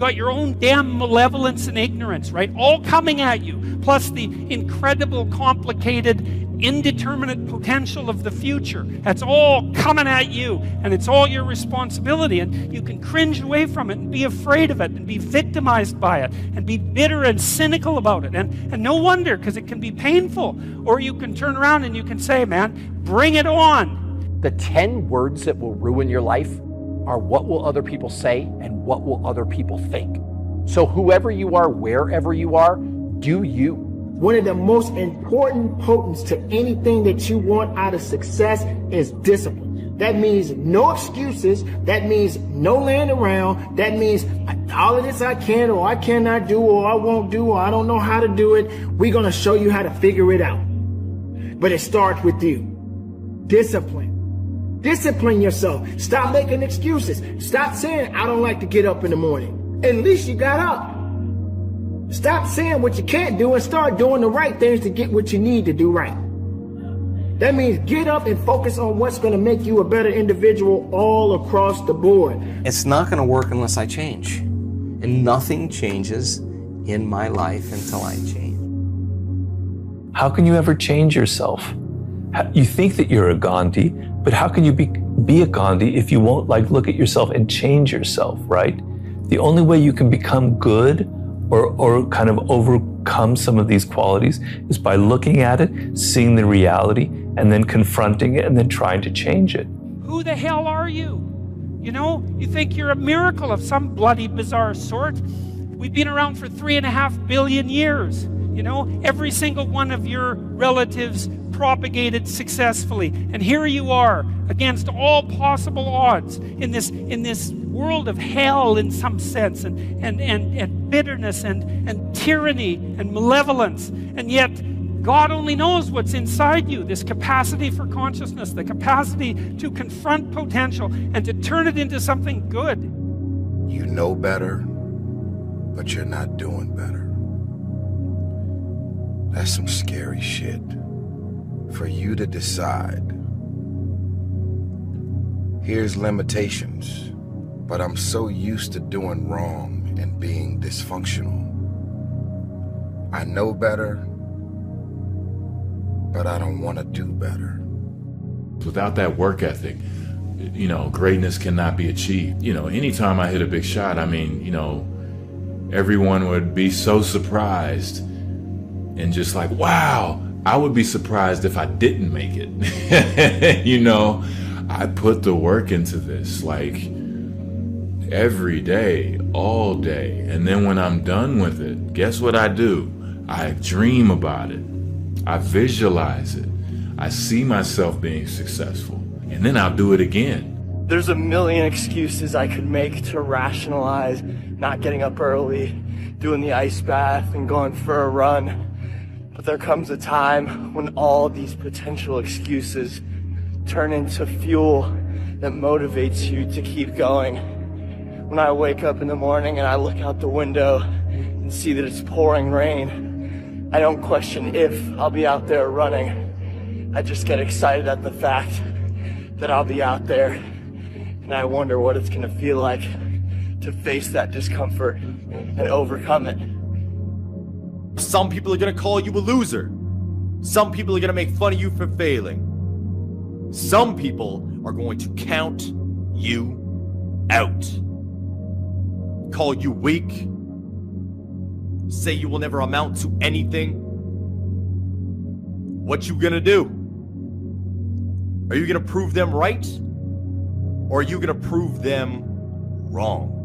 got your own damn malevolence and ignorance, right? All coming at you, plus the incredible, complicated, indeterminate potential of the future. That's all coming at you, and it's all your responsibility, and you can cringe away from it and be afraid of it and be victimized by it and be bitter and cynical about it, and no wonder, because it can be painful. Or you can turn around and you can say, man, bring it on. The 10 words that will ruin your life are what will other people say and what will other people think. So whoever you are, wherever you are, do you. One of the most important potents to anything that you want out of success is discipline. That means no excuses. That means no laying around. That means all of this I can or I cannot do or I won't do or I don't know how to do it. We're going to show you how to figure it out. But it starts with you. Discipline. Discipline yourself. Stop making excuses. Stop saying, I don't like to get up in the morning. At least you got up. Stop saying what you can't do and start doing the right things to get what you need to do right. That means get up and focus on what's going to make you a better individual all across the board. It's not going to work unless I change. And nothing changes in my life until I change. How can you ever change yourself? You think that you're a Gandhi, but how can you be a Gandhi if you won't look at yourself and change yourself, right? The only way you can become good or kind of overcome some of these qualities is by looking at it, seeing the reality, and then confronting it, and then trying to change it. Who the hell are you? You know, you think you're a miracle of some bloody bizarre sort. We've been around for 3.5 billion years. You know, every single one of your relatives propagated successfully. And here you are, against all possible odds, in this world of hell in some sense, and bitterness and tyranny and malevolence. And yet, God only knows what's inside you, this capacity for consciousness, the capacity to confront potential and to turn it into something good. You know better, but you're not doing better. That's some scary shit for you to decide. Here's limitations, but I'm so used to doing wrong and being dysfunctional. I know better, but I don't want to do better. Without that work ethic, you know, greatness cannot be achieved. You know, anytime I hit a big shot, I mean, you know, everyone would be so surprised and just like, wow. I would be surprised if I didn't make it. You know, I put the work into this like every day, all day. And then when I'm done with it, guess what I do? I dream about it. I visualize it. I see myself being successful. And then I'll do it again. There's a million excuses I could make to rationalize not getting up early, doing the ice bath, and going for a run. But there comes a time when all these potential excuses turn into fuel that motivates you to keep going. When I wake up in the morning and I look out the window and see that it's pouring rain, I don't question if I'll be out there running. I just get excited at the fact that I'll be out there, and I wonder what it's going to feel like to face that discomfort and overcome it. Some people are going to call you a loser. Some people are going to make fun of you for failing. Some people are going to count you out. Call you weak. Say you will never amount to anything. What you going to do? Are you going to prove them right? Or are you going to prove them wrong?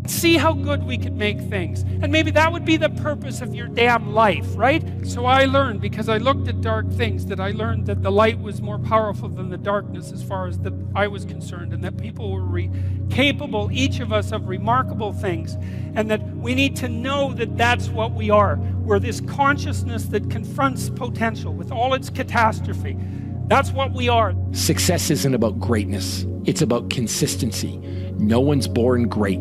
See how good we could make things. And maybe that would be the purpose of your damn life, right? So I learned, because I looked at dark things, that I learned that the light was more powerful than the darkness as far as that I was concerned, and that people were capable, each of us, of remarkable things, and that we need to know that that's what we are. We're this consciousness that confronts potential with all its catastrophe. That's what we are. Success isn't about greatness. It's about consistency. No one's born great.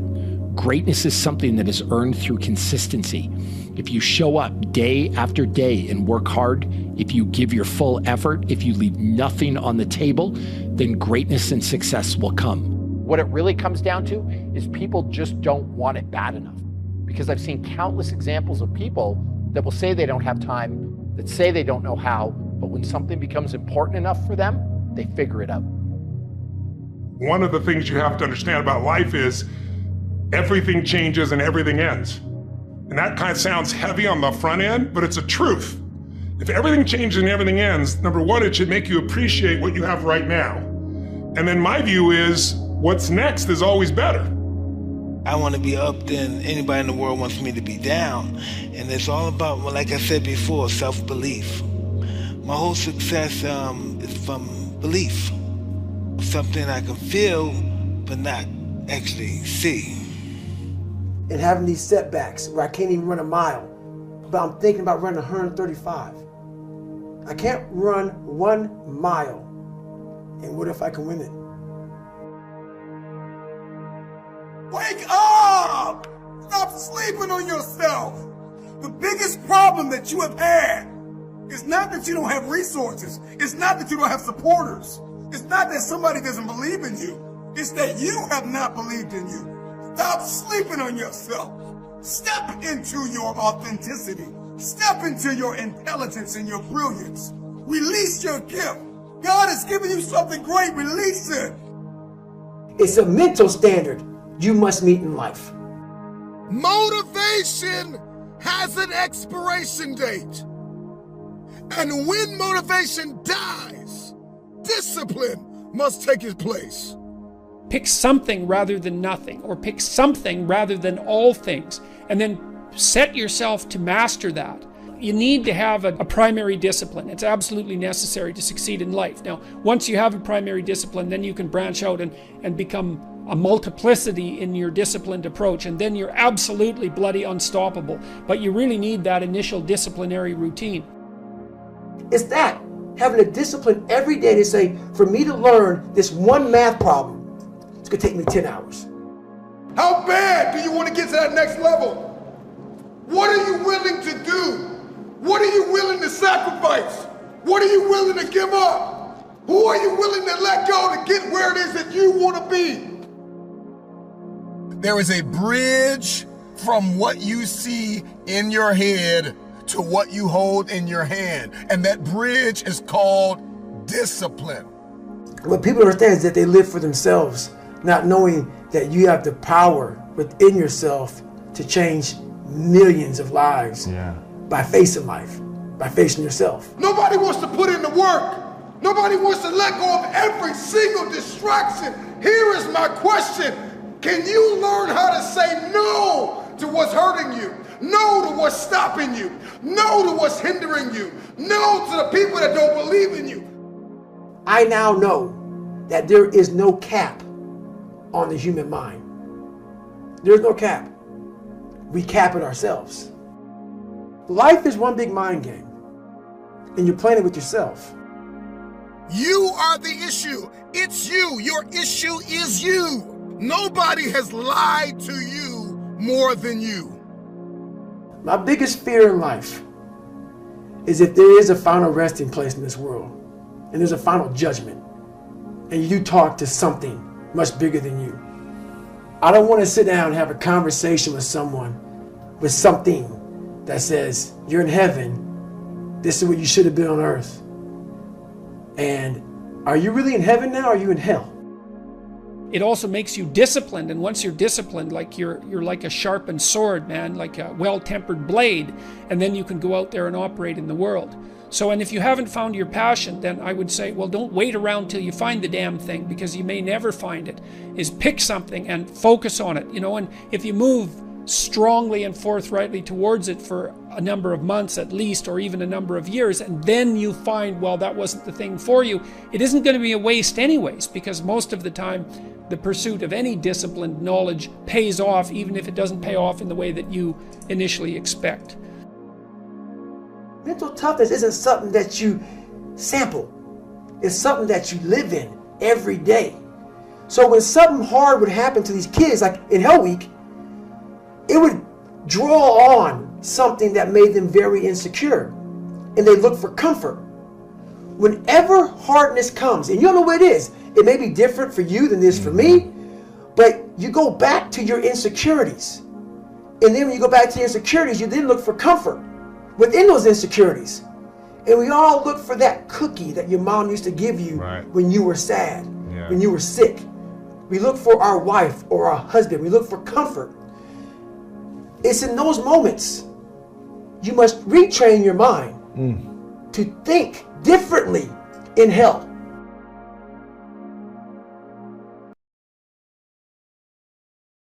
Greatness is something that is earned through consistency. If you show up day after day and work hard, if you give your full effort, if you leave nothing on the table, then greatness and success will come. What it really comes down to is people just don't want it bad enough. Because I've seen countless examples of people that will say they don't have time, that say they don't know how, but when something becomes important enough for them, they figure it out. One of the things you have to understand about life is everything changes and everything ends. And that kind of sounds heavy on the front end, but it's a truth. If everything changes and everything ends, number one, it should make you appreciate what you have right now. And then my view is what's next is always better. I want to be up, then anybody in the world wants me to be down. And it's all about, well, like I said before, self-belief. My whole success is from belief. Something I can feel, but not actually see. And having these setbacks where I can't even run a mile, but I'm thinking about running 135. I can't run 1 mile, and what if I can win it? Wake up! Stop sleeping on yourself. The biggest problem that you have had is not that you don't have resources. It's not that you don't have supporters. It's not that somebody doesn't believe in you. It's that you have not believed in you. Stop sleeping on yourself. Step into your authenticity. Step into your intelligence and your brilliance. Release your gift. God has given you something great. Release it. It's a mental standard you must meet in life. Motivation has an expiration date. And when motivation dies, discipline must take its place. Pick something rather than nothing, or pick something rather than all things, and then set yourself to master that. You need to have a primary discipline. It's absolutely necessary to succeed in life. Now, once you have a primary discipline, then you can branch out and become a multiplicity in your disciplined approach, and then you're absolutely bloody unstoppable. But you really need that initial disciplinary routine. It's that, having a discipline every day to say, for me to learn this one math problem, it's gonna take me 10 hours. How bad do you want to get to that next level? What are you willing to do? What are you willing to sacrifice? What are you willing to give up? Who are you willing to let go to get where it is that you want to be? There is a bridge from what you see in your head to what you hold in your hand. And that bridge is called discipline. What people understand is that they live for themselves, not knowing that you have the power within yourself to change millions of lives by facing life, by facing yourself. Nobody wants to put in the work. Nobody wants to let go of every single distraction. Here is my question. Can you learn how to say no to what's hurting you? No to what's stopping you? No to what's hindering you? No to the people that don't believe in you? I now know that there is no cap on the human mind. There's no cap. We cap it ourselves. Life is one big mind game, and you're playing it with yourself. You are the issue. It's you. Your issue is you. Nobody has lied to you more than you. My biggest fear in life is if there is a final resting place in this world, and there's a final judgment, and you talk to something much bigger than you. I don't want to sit down and have a conversation with someone with something that says, you're in heaven, this is what you should have been on earth. And are you really in heaven now, or are you in hell? It also makes you disciplined, and once you're disciplined, like you're like a sharpened sword, man, like a well-tempered blade, and then you can go out there and operate in the world. So, and if you haven't found your passion, then I would say, well, don't wait around till you find the damn thing, because you may never find it. Is pick something and focus on it, and if you move strongly and forthrightly towards it for a number of months at least, or even a number of years, and then you find, well, that wasn't the thing for you, it isn't going to be a waste anyways, because most of the time the pursuit of any disciplined knowledge pays off, even if it doesn't pay off in the way that you initially expect. Mental toughness isn't something that you sample. It's something that you live in every day. So when something hard would happen to these kids, like in Hell Week, it would draw on something that made them very insecure, and they look for comfort. Whenever hardness comes, and you don't know what it is, it may be different for you than it is for me, But you go back to your insecurities. And then when you go back to your insecurities, you then look for comfort within those insecurities. And we all look for that cookie that your mom used to give you when you were sad, when you were sick. We look for our wife or our husband. We look for comfort. It's in those moments you must retrain your mind to think differently in hell.